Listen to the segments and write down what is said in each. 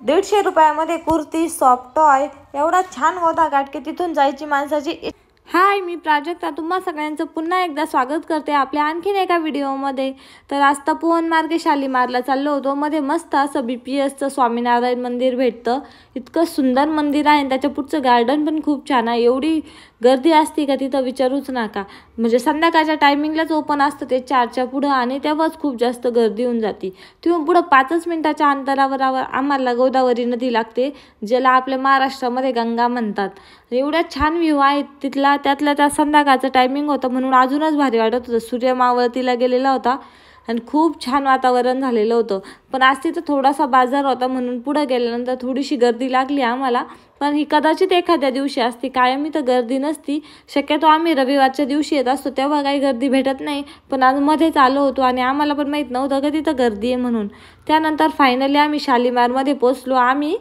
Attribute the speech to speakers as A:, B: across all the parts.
A: 150 रुपयामध्ये kurti, soft toy एवढा छान गोदा घाट की तिथून जायची माणसाची। हाय, मी प्राजक्ता तुम्हा सगळ्यांचं पुन्हा एकदा स्वागत करते आपल्या आणखीन एका व्हिडिओमध्ये। तर आज तपोवन मार्गे शालीमारला चाललो होतो। मध्ये मस्त असं BPSचं स्वामीनारायण मंदिर भेटतं। इतकं सुंदर मंदिर आहे, त्याच्या पुढचं गार्डन पण खूप छान आहे। एवढी गर्दी असते का तिथं विचारूच नका। म्हणजे संध्याकाळच्या टायमिंगलाच ओपन असतं ते 4च्या पुढं, आणि तेव्हाच खूप जास्त गर्दी होऊन जाते। तिथून पुढं 5 मिनिटाच्या अंतरावर आम्हाला गोदावरी नदी लागते, ज्याला आपल्या महाराष्ट्रामध्ये गंगा म्हणतात। एवढ्या छान व्ह्यू आहे तिथला, त्यातल्या त्या संध्याकाळचं टायमिंग होतं म्हणून अजूनच भारी वाटत होतं। सूर्य मावळतीला गेलेला होता आणि खूप छान वातावरण झालेलं होतं। पण आज तिथं थोडासा बाजार होता म्हणून पुढे गेल्यानंतर थोडीशी गर्दी लागली आम्हाला। पण ही कदाचित एखाद्या दिवशी असते, कायमी तर गर्दी नसती। शक्यतो आम्ही रविवारच्या दिवशी येत असतो तेव्हा काही गर्दी भेटत नाही, पण आज मध्येच आलो होतो आणि आम्हाला पण माहीत नव्हतं का तिथं गर्दी आहे म्हणून। त्यानंतर फायनली आम्ही शालीमारमध्ये पोचलो। आम्ही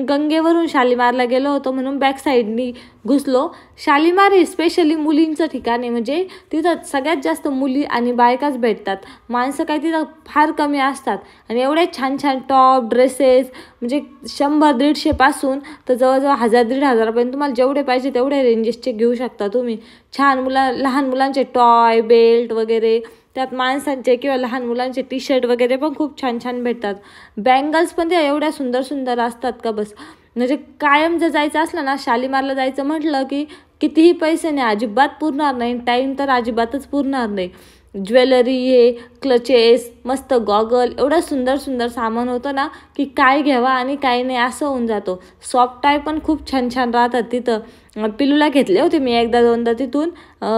A: गंगेवरून शालीमारला गेलो होतो म्हणून बॅक साईडनी घुसलो। शालीमार हे स्पेशली मुलींचं ठिकाण आहे, म्हणजे तिथं सगळ्यात जास्त मुली आणि बायकाच भेटतात। माणसं काय तिथं फार कमी असतात। आणि एवढे छान छान टॉप ड्रेसेस, म्हणजे 100-150 पासून तर जवळजवळ 1000-1500 पर्यंत तुम्हाला जेवढे पाहिजे तेवढे रेंजेसचे घेऊ शकता तुम्ही। छान लहान मुलांचे टॉय, बेल्ट वगैरे, त्यात माणसांचे किंवा लहान मुलांचे टी-शर्ट वगैरे पण खूप छान छान भेटतात। बँगल्स पण त्या एवढ्या सुंदर सुंदर असतात का बस। म्हणजे कायम जर जायचं असलं ना, शालीमारला जायचं म्हटलं की कितीही पैसे नाही, अजिबात पुरणार नाही। टाईम तर अजिबातच पुरणार नाही। ज्वेलरी, हे क्लचेस, मस्त गॉगल, एवढं सुंदर सुंदर सामान होतं ना की काय घ्यावा आणि काय नाही असं होऊन जातो। सॉफ्ट टाय पण खूप छान छान राहतात तिथं। पिलूला घेतले होते मी 1दा-2दा तिथून,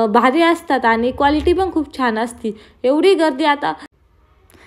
A: भारी असतात आणि क्वालिटी पण खूप छान असती। एवढी गर्दी आता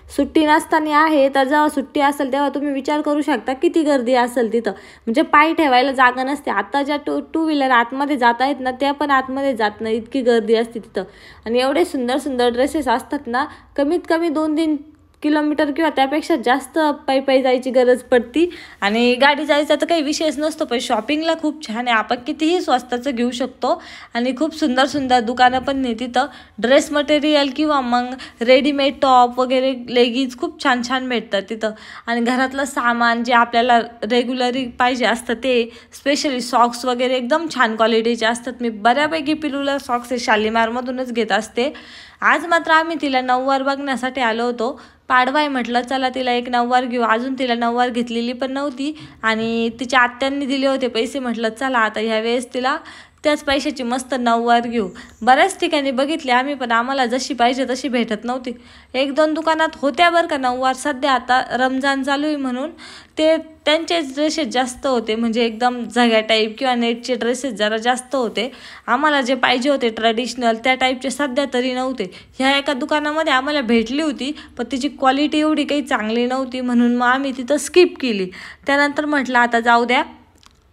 A: सुट्टी नसताना आहे, तर जेव्हा सुट्टी असेल तेव्हा तुम्ही विचार करू शकता किती गर्दी असेल तिथं। म्हणजे पाय ठेवायला जागा नसते। आता ज्या टू व्हीलर आतमध्ये जात आहेत ना, त्या पण आतमध्ये जात नाही, इतकी गर्दी असते तिथं। आणि एवढे सुंदर सुंदर ड्रेसेस असतात ना, कमीत कमी 2-3 किलोमीटर किंवा त्यापेक्षा जास्त पायी जायची गरज पडती। आणि गाडी जायचा तर काही विषयच नसतो, पण शॉपिंगला खूप छान आहे। आपण कितीही स्वस्ताचं घेऊ शकतो आणि खूप सुंदर सुंदर दुकानं पण नाही तिथं। ड्रेस मटेरियल किंवा मग रेडीमेड टॉप वगैरे, लेगिन्स खूप छान छान भेटतात तिथं। आणि घरातलं सामान जे आपल्याला रेग्युलरी पाहिजे असतं ते, स्पेशली सॉक्स वगैरे एकदम छान क्वालिटीचे असतात। मी बऱ्यापैकी पिलूला सॉक्स शालीमारमधूनच घेत असते। आज मात्र आम्ही तिला नऊवार बघण्यासाठी आलो होतो। पाडवा आहे म्हटलं चला तिला एक नऊवार घेऊ। अजून तिला नऊवार घेतलेली पण नव्हती आणि तिच्या आत्यांनी दिले होते पैसे, म्हटलं चला आता ह्यावेळेस तिला त्याच पैशाची मस्त नऊवार घेऊ। बऱ्याच ठिकाणी बघितले आम्ही, पण आम्हाला जशी पाहिजे तशी भेटत नव्हती। 1-2 दुकानात होत्या बरं का नऊवार। सध्या आता रमजान चालू आहे म्हणून ते त्यांचेच ड्रेसेस जास्त होते, म्हणजे एकदम झग्या टाईप किंवा नेटचे ड्रेसेस जरा जास्त होते। आम्हाला जे पाहिजे होते ट्रेडिशनल त्या टाईपचे सध्या तरी नव्हते। ह्या एका दुकानामध्ये आम्हाला भेटली होती, पण तिची क्वालिटी एवढी काही चांगली नव्हती म्हणून मग आम्ही तिथं स्किप केली। त्यानंतर म्हटलं आता जाऊ द्या,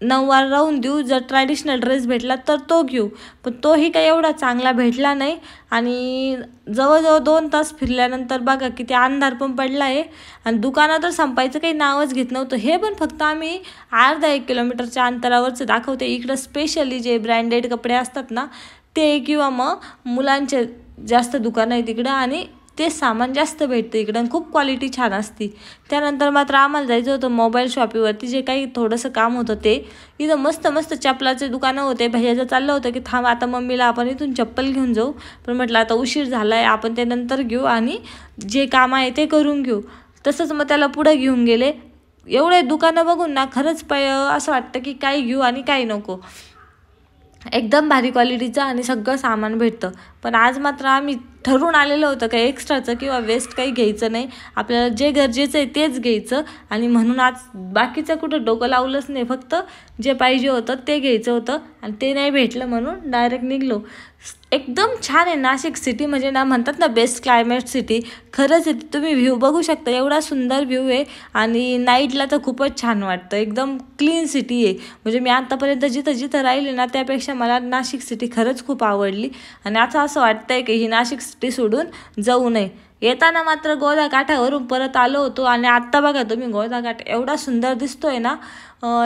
A: नऊवार राहून देऊ, जर ट्रॅडिशनल ड्रेस भेटला तर तो घेऊ। पण तोही काही एवढा चांगला भेटला नाही। आणि जवळजवळ 2 तास फिरल्यानंतर बघा किती अंधार पण पडला आहे आणि दुकानात तर संपायचं काही नावच घेत नव्हतं। हे पण फक्त आम्ही अर्धा-1 किलोमीटरच्या अंतरावरचं दाखवते। इकडं स्पेशली जे ब्रँडेड कपडे असतात ना ते, किंवा मग मुलांचे जास्त दुकानं आहेत तिकडं आणि ते सामान जास्त भेटतं इकडं, खूप क्वालिटी छान असती। त्यानंतर मात्र आम्हाला जायचं होतं मोबाईल शॉपीवरती, जे काही थोडंसं काम होतं ते। इथं मस्त मस्त चपलाचे दुकानं होते। भैयाचं चाललं होतं की थांब आता मम्मीला आपण इथून चप्पल घेऊन जाऊ, पण म्हटलं आता उशीर झाला आहे, आपण ते नंतर घेऊ आणि जे काम आहे ते करून घेऊ। तसंच मग त्याला पुढे घेऊन गेले। एवढे दुकानं बघून ना खरंच असं वाटतं की काय घेऊ आणि काय नको। एकदम भारी क्वालिटीचं आणि सगळं सामान भेटतं। पण आज मात्र आम्ही ठरवून आलेलं होतं काही एक्स्ट्राचं किंवा वेस्ट काही घ्यायचं नाही, आपल्याला जे गरजेचं आहे तेच घ्यायचं। आणि म्हणून आज बाकीचं कुठं डोकं लावलंच नाही, फक्त जे पाहिजे होतं ते घ्यायचं होतं आणि ते नाही भेटलं म्हणून डायरेक्ट निघलो। एकदम छान आहे नाशिक सिटी, म्हणजे ना म्हणतात ना बेस्ट क्लायमेट सिटी, खरंच आहे। तुम्ही व्ह्यू बघू शकता, एवढा सुंदर व्ह्यू आहे आणि नाईटला तर खूपच छान वाटतं। एकदम क्लीन सिटी आहे, म्हणजे मी आतापर्यंत जिथं जिथं राहिले ना त्यापेक्षा मला नाशिक सिटी खरंच खूप आवडली। आणि आता असं वाटतंय की ही नाशिक सिटी सोडून जाऊ नये। येताना मात्र गोदा काठावरून परत आलो होतो आणि आत्ता बघा तुम्ही गोदा घाट एवढा सुंदर दिसतोय ना।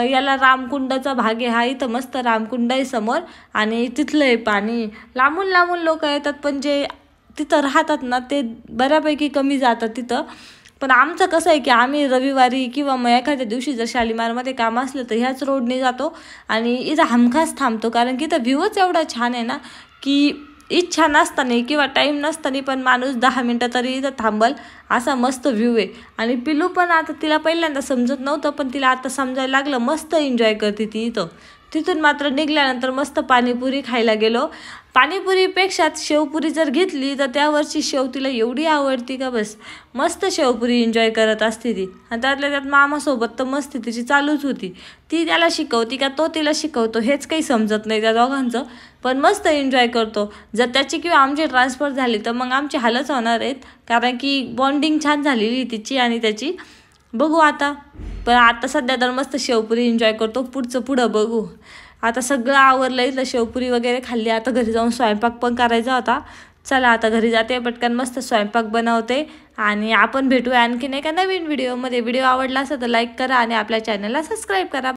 A: याला रामकुंडाचा भाग आहे हा, इथं मस्त रामकुंड आहे समोर आणि तिथलं आहे पाणी। लांबून लांबून लोक येतात, पण जे तिथं राहतात ना ते बऱ्यापैकी कमी जातात तिथं। पण आमचं कसं आहे की आम्ही रविवारी किंवा मग एखाद्या दिवशी जर शालिमारमध्ये काम असलं तर ह्याच रोडने जातो आणि इथं हमखास थांबतो, कारण की इथं व्ह्यूच एवढा छान आहे ना की इच्छा नसताना किंवा टाईम नसताना पण माणूस 10 मिनटं तरी इथं थांबल, असा मस्त व्ह्यू आहे. आणि पिलू पण आता तिला पहिल्यांदा समजत नव्हतं पण तिला आता समजायला लागलं, मस्त एन्जॉय करते ती इथं. तिथून मात्र निघाल्यानंतर मस्त पाणीपुरी खायला गेलो. पाणीपुरीपेक्षा शेवपुरी जर घेतली तर त्यावरची शेव तिला एवढी आवडती का बस, मस्त शेवपुरी एन्जॉय करत असते ती. आणि त्यातल्या त्यात मामासोबत तर मस्ती तिची चालूच होती. ती त्याला शिकवती का तो तिला शिकवतो हेच काही समजत नाही त्या दोघांचं, पण मस्त एन्जॉय करतो. जर त्याची किंवा आमची ट्रान्सफर झाली तर मग आमची हालच होणार आहेत, कारण की बॉन्डिंग छान झालेली तिची आणि त्याची. बघू आता, पण आता सध्या तर मस्त शेवपुरी एन्जॉय करतो. पुढं बघू. आता सगळं आवरलं, इथलं शेवपुरी वगैरे खाल्ली. आता घरी जाऊन स्वयंपाक पण करायचा होता. चला आता घरी जाते, पटकन मस्त स्वयंपाक बनवते आणि आपण भेटूया आणखीन एका नवीन व्हिडिओमध्ये. व्हिडिओ आवडला असेल तर लाईक करा आणि आपल्या चॅनलला सबस्क्राईब करा.